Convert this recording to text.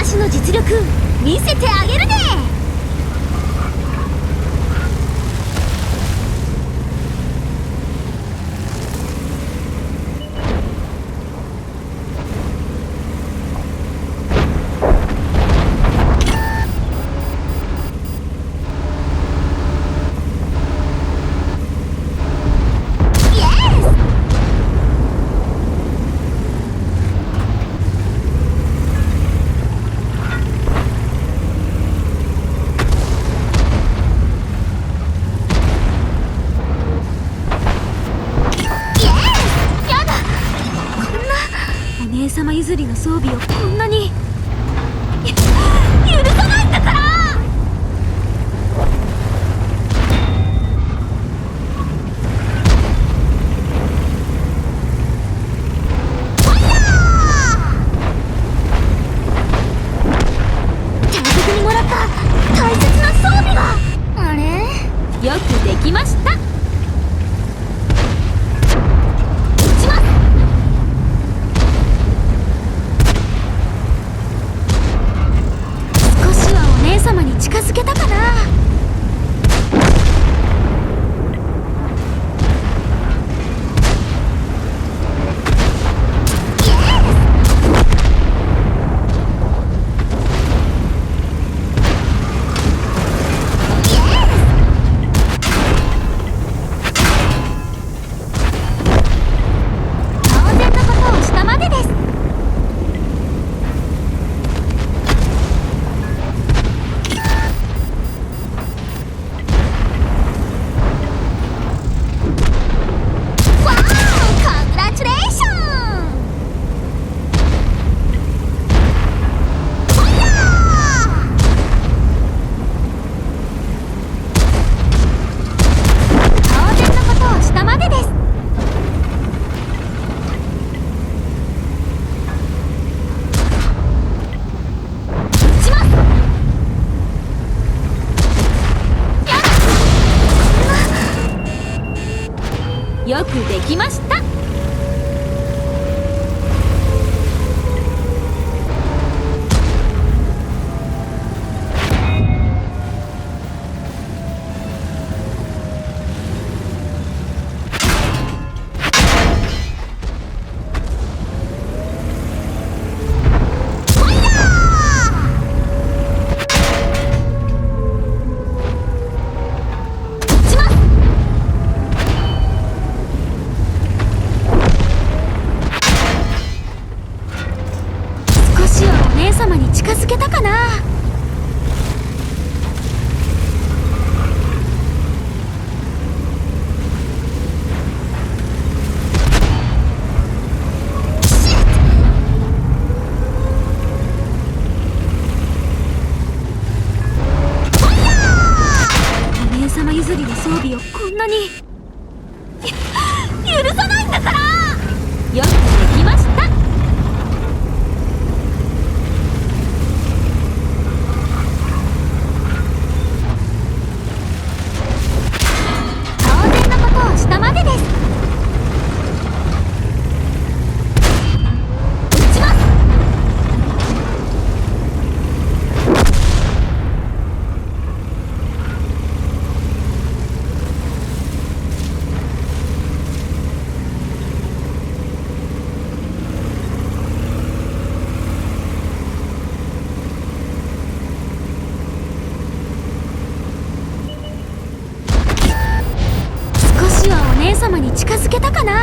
私の実力見せてあげるね。お姉様譲りの装備をこんなに許さないんだから。大切にもらった大切な装備が。あれ、よくできました。様に近づけたかな。当然のことをしたまでです。よくできました。お姉様に近づけたかな。お姉様譲りの装備をこんなに許さないんだから。よくできました。下までです。撃ちます。お姉様に近づけたかな。